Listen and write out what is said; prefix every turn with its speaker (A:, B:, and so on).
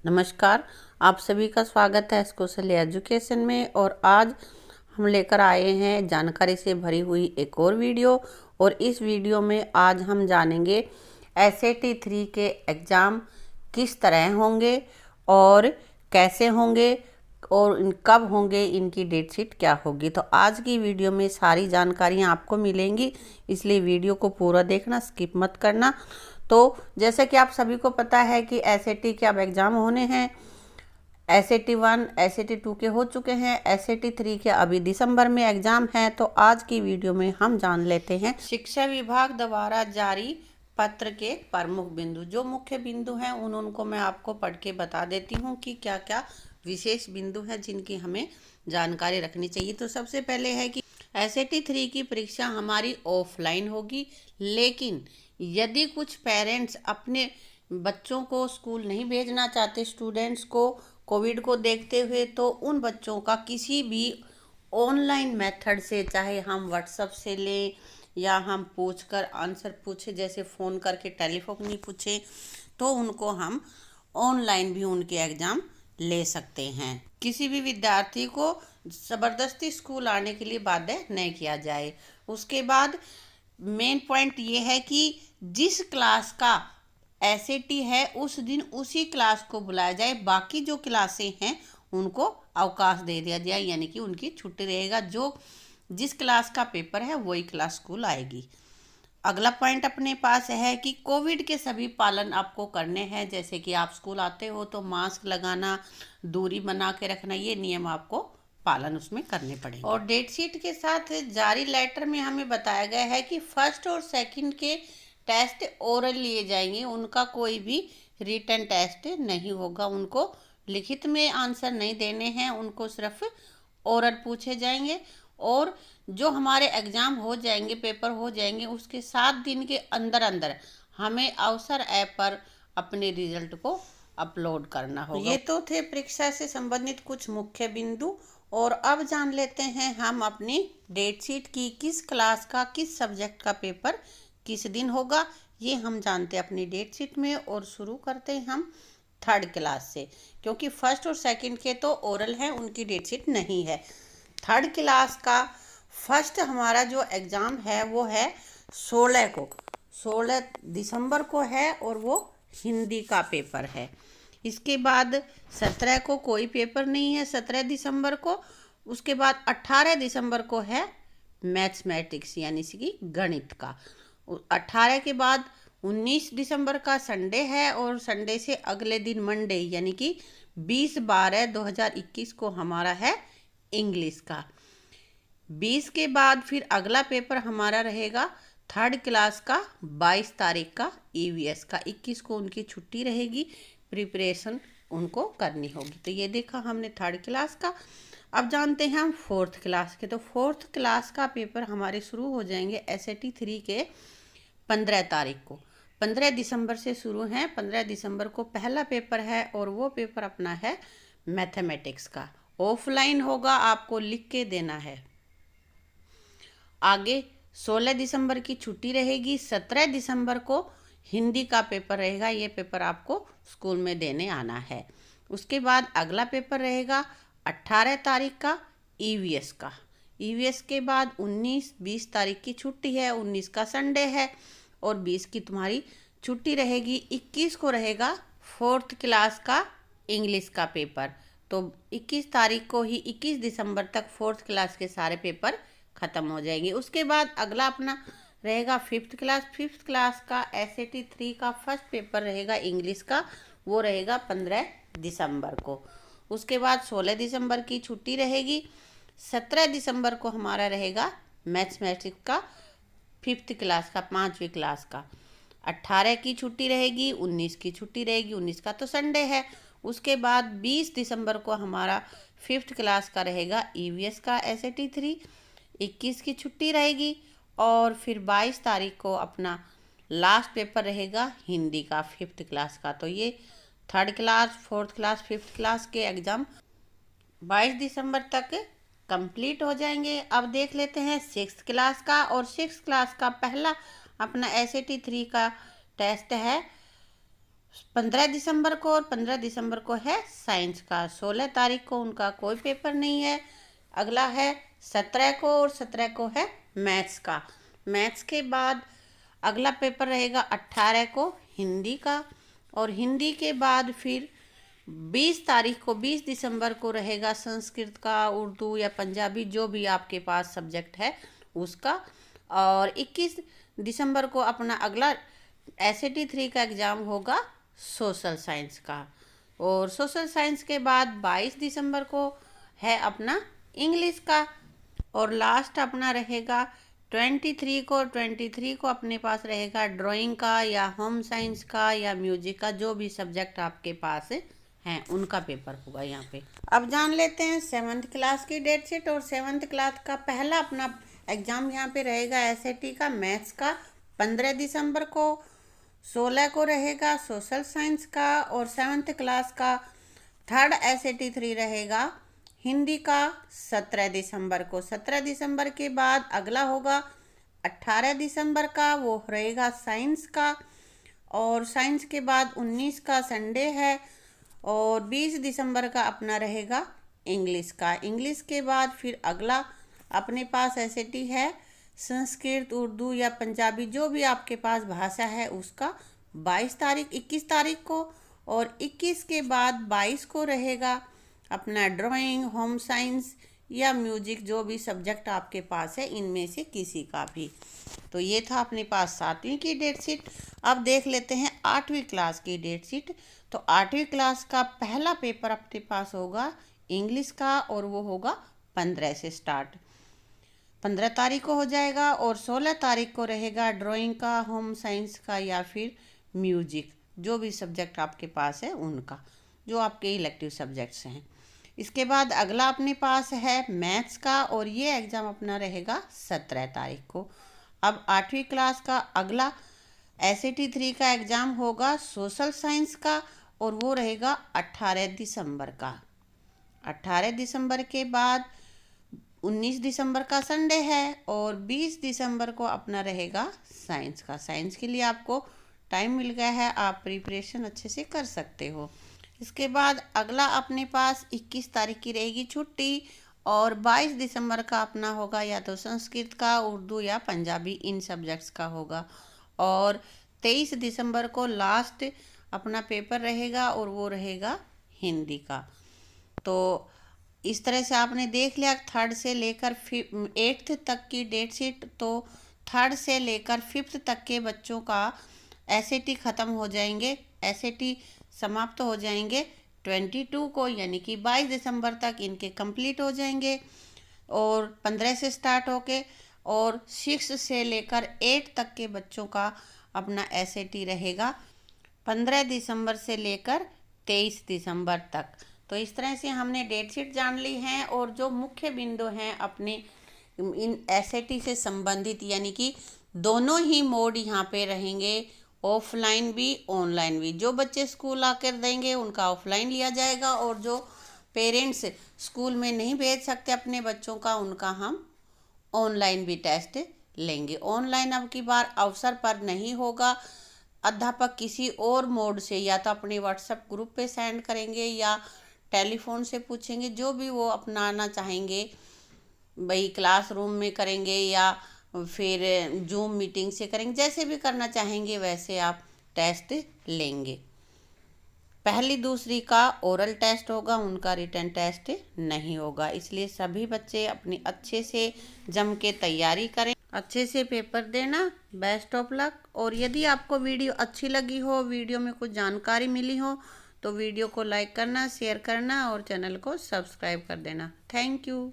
A: नमस्कार। आप सभी का स्वागत है कौशल एजुकेशन में। और आज हम लेकर आए हैं जानकारी से भरी हुई एक और वीडियो। और इस वीडियो में आज हम जानेंगे एसएटी 3 के एग्ज़ाम किस तरह होंगे और कैसे होंगे और कब होंगे, इनकी डेट शीट क्या होगी। तो आज की वीडियो में सारी जानकारियाँ आपको मिलेंगी, इसलिए वीडियो को पूरा देखना, स्किप मत करना। तो जैसे कि आप सभी को पता है कि एसएटी के अब एग्ज़ाम होने हैं। एसएटी 1 एसएटी 2 के हो चुके हैं, एसएटी 3 के अभी दिसंबर में एग्ज़ाम है। तो आज की वीडियो में हम जान लेते हैं शिक्षा विभाग द्वारा जारी पत्र के प्रमुख बिंदु। जो मुख्य बिंदु हैं उनको मैं आपको पढ़ के बता देती हूँ कि क्या क्या विशेष बिंदु हैं जिनकी हमें जानकारी रखनी चाहिए। तो सबसे पहले है कि एसएटी 3 की परीक्षा हमारी ऑफलाइन होगी, लेकिन यदि कुछ पेरेंट्स अपने बच्चों को स्कूल नहीं भेजना चाहते, स्टूडेंट्स को कोविड को देखते हुए, तो उन बच्चों का किसी भी ऑनलाइन मेथड से, चाहे हम व्हाट्सएप से लें या हम पूछकर आंसर पूछे, जैसे फ़ोन करके टेलीफोन नहीं पूछे, तो उनको हम ऑनलाइन भी उनके एग्ज़ाम ले सकते हैं। किसी भी विद्यार्थी को ज़बरदस्ती स्कूल आने के लिए बाध्य नहीं किया जाए। उसके बाद मेन पॉइंट ये है कि जिस क्लास का एसएटी है उस दिन उसी क्लास को बुलाया जाए, बाकी जो क्लासें हैं उनको अवकाश दे दिया जाए, यानी कि उनकी छुट्टी रहेगा। जो जिस क्लास का पेपर है वही क्लास स्कूल आएगी। अगला पॉइंट अपने पास है कि कोविड के सभी पालन आपको करने हैं। जैसे कि आप स्कूल आते हो तो मास्क लगाना, दूरी बना के रखना, ये नियम आपको पालन उसमें करने पड़ेंगे। और डेट शीट के साथ जारी लेटर में हमें बताया गया है कि फर्स्ट और सेकंड के टेस्ट ओरल लिए जाएंगे, उनका कोई भी रिटन टेस्ट नहीं होगा। उनको लिखित में आंसर नहीं देने हैं, उनको सिर्फ ओरल पूछे जाएंगे। और जो हमारे एग्ज़ाम हो जाएंगे, पेपर हो जाएंगे, उसके 7 दिन के अंदर अंदर हमें अवसर ऐप पर अपने रिजल्ट को अपलोड करना होगा। ये तो थे परीक्षा से संबंधित कुछ मुख्य बिंदु। और अब जान लेते हैं हम अपनी डेट शीट की, किस क्लास का किस सब्जेक्ट का पेपर किस दिन होगा, ये हम जानते हैं अपनी डेट शीट में। और शुरू करते हैं हम 3rd क्लास से, क्योंकि फर्स्ट और सेकंड के तो ओरल हैं, उनकी डेट शीट नहीं है। 3rd क्लास का फर्स्ट हमारा जो एग्ज़ाम है वो है 16 दिसंबर को है, और वो हिंदी का पेपर है। इसके बाद 17 को कोई पेपर नहीं है, 17 दिसंबर को। उसके बाद 18 दिसंबर को है मैथमेटिक्स, यानी कि गणित का। 18 के बाद 19 दिसंबर का संडे है, और संडे से अगले दिन मंडे यानी कि 20/12/2021 को हमारा है इंग्लिश का। 20 के बाद फिर अगला पेपर हमारा रहेगा 3rd क्लास का 22 तारीख का ईवीएस का। 21 को उनकी छुट्टी रहेगी, प्रिपरेशन उनको करनी होगी। तो ये देखा हमने 3rd क्लास का। अब जानते हैं हम 4th क्लास के। तो 4th क्लास का पेपर हमारे शुरू हो जाएंगे एसएटी 3 के 15 तारीख को। 15 दिसंबर से शुरू हैं। 15 दिसंबर को पहला पेपर है, और वो पेपर अपना है मैथमेटिक्स का। ऑफलाइन होगा, आपको लिख के देना है। आगे 16 दिसंबर की छुट्टी रहेगी। 17 दिसंबर को हिंदी का पेपर रहेगा, ये पेपर आपको स्कूल में देने आना है। उसके बाद अगला पेपर रहेगा 18 तारीख का ईवीएस का। ईवीएस के बाद 19-20 तारीख की छुट्टी है, 19 का संडे है, और 20 की तुम्हारी छुट्टी रहेगी। 21 को रहेगा 4th क्लास का इंग्लिश का पेपर। तो 21 तारीख को ही 21 दिसंबर तक 4th क्लास के सारे पेपर ख़त्म हो जाएंगे। उसके बाद अगला अपना रहेगा 5th क्लास। 5th क्लास का एसएटी 3 का फर्स्ट पेपर रहेगा इंग्लिश का, वो रहेगा 15 दिसंबर को। उसके बाद 16 दिसंबर की छुट्टी रहेगी। 17 दिसंबर को हमारा रहेगा मैथमेटिक्स का 5th क्लास का, 5वीं क्लास का। 18 की छुट्टी रहेगी, 19 की छुट्टी रहेगी, 19 का तो संडे है। उसके बाद 20 दिसंबर को हमारा 5th क्लास का रहेगा ईवीएस का एसएटी 3। 21 की छुट्टी रहेगी, और फिर 22 तारीख को अपना लास्ट पेपर रहेगा हिंदी का 5th क्लास का। तो ये 3rd class, 4th class, 5th class के एग्ज़ाम 22 दिसंबर तक कंप्लीट हो जाएंगे। अब देख लेते हैं 6th क्लास का। और 6th क्लास का पहला अपना एसएटी 3 का टेस्ट है 15 दिसंबर को और 15 दिसंबर को है साइंस का। 16 तारीख को उनका कोई पेपर नहीं है। अगला है 17 को और 17 को है मैथ्स का। मैथ्स के बाद अगला पेपर रहेगा 18 को हिंदी का, और हिंदी के बाद फिर 20 तारीख को 20 दिसंबर को रहेगा संस्कृत का, उर्दू या पंजाबी जो भी आपके पास सब्जेक्ट है उसका। और 21 दिसंबर को अपना अगला SAT 3 का एग्ज़ाम होगा सोशल साइंस का। और सोशल साइंस के बाद 22 दिसंबर को है अपना इंग्लिश का। और लास्ट अपना रहेगा 23 को अपने पास रहेगा ड्राइंग का या होम साइंस का या म्यूजिक का, जो भी सब्जेक्ट आपके पास हैं उनका पेपर होगा यहाँ पे। अब जान लेते हैं 7th क्लास की डेट शीट। और 7th क्लास का पहला अपना एग्ज़ाम यहाँ पे रहेगा SAT का मैथ्स का 15 दिसंबर को। 16 को रहेगा सोशल साइंस का। और 7th क्लास का थर्ड SAT 3 रहेगा हिंदी का 17 दिसंबर को। 17 दिसंबर के बाद अगला होगा 18 दिसंबर का, वो रहेगा साइंस का। और साइंस के बाद 19 का संडे है। और 20 दिसंबर का अपना रहेगा इंग्लिश का। इंग्लिश के बाद फिर अगला अपने पास SAT है संस्कृत, उर्दू या पंजाबी जो भी आपके पास भाषा है उसका 21 तारीख को। और 21 के बाद 22 को रहेगा अपना ड्राइंग, होम साइंस या म्यूजिक जो भी सब्जेक्ट आपके पास है इनमें से किसी का भी। तो ये था अपने पास 7वीं की डेट शीट। अब देख लेते हैं 8वीं क्लास की डेट शीट। तो 8वीं क्लास का पहला पेपर अपने पास होगा इंग्लिश का, और वो होगा 15 से स्टार्ट, 15 तारीख को हो जाएगा। और 16 तारीख को रहेगा ड्राइंग का, होम साइंस का या फिर म्यूजिक जो भी सब्जेक्ट आपके पास है उनका, जो आपके इलेक्टिव सब्जेक्ट्स हैं। इसके बाद अगला अपने पास है मैथ्स का, और ये एग्ज़ाम अपना रहेगा 17 तारीख को। अब 8वीं क्लास का अगला SAT 3 का एग्ज़ाम होगा सोशल साइंस का, और वो रहेगा 18 दिसंबर का। 18 दिसंबर के बाद 19 दिसंबर का संडे है। और 20 दिसंबर को अपना रहेगा साइंस का। साइंस के लिए आपको टाइम मिल गया है, आप प्रिपरेशन अच्छे से कर सकते हो। इसके बाद अगला अपने पास 21 तारीख की रहेगी छुट्टी, और 22 दिसंबर का अपना होगा या तो संस्कृत का, उर्दू या पंजाबी इन सब्जेक्ट्स का होगा। और 23 दिसंबर को लास्ट अपना पेपर रहेगा, और वो रहेगा हिंदी का। तो इस तरह से आपने देख लिया 3rd से लेकर 8th तक की डेट शीट। तो 3rd से लेकर 5th तक के बच्चों का SAT ख़त्म हो जाएंगे, SAT समाप्त हो जाएंगे 22 को, यानी कि 22 दिसंबर तक इनके कंप्लीट हो जाएंगे। और 15 से स्टार्ट होके, और 6 से लेकर 8 तक के बच्चों का अपना SAT रहेगा 15 दिसंबर से लेकर 23 दिसंबर तक। तो इस तरह से हमने डेट शीट जान ली हैं, और जो मुख्य बिंदु हैं अपने इन SAT से संबंधित, यानी कि दोनों ही मोड यहाँ पे रहेंगे, ऑफलाइन भी ऑनलाइन भी। जो बच्चे स्कूल आकर देंगे उनका ऑफलाइन लिया जाएगा, और जो पेरेंट्स स्कूल में नहीं भेज सकते अपने बच्चों का उनका हम ऑनलाइन भी टेस्ट लेंगे। ऑनलाइन अब की बार अवसर पर नहीं होगा, अध्यापक किसी और मोड से या तो अपने व्हाट्सएप ग्रुप पे सेंड करेंगे या टेलीफोन से पूछेंगे, जो भी वो अपनाना चाहेंगे, भाई क्लासरूम में करेंगे या फिर जूम मीटिंग से करेंगे, जैसे भी करना चाहेंगे वैसे आप टेस्ट लेंगे। पहली दूसरी का ओरल टेस्ट होगा, उनका रिटन टेस्ट नहीं होगा। इसलिए सभी बच्चे अपनी अच्छे से जम के तैयारी करें, अच्छे से पेपर देना। Best of luck. और यदि आपको वीडियो अच्छी लगी हो, वीडियो में कुछ जानकारी मिली हो, तो वीडियो को लाइक करना, शेयर करना और चैनल को सब्सक्राइब कर देना। Thank you.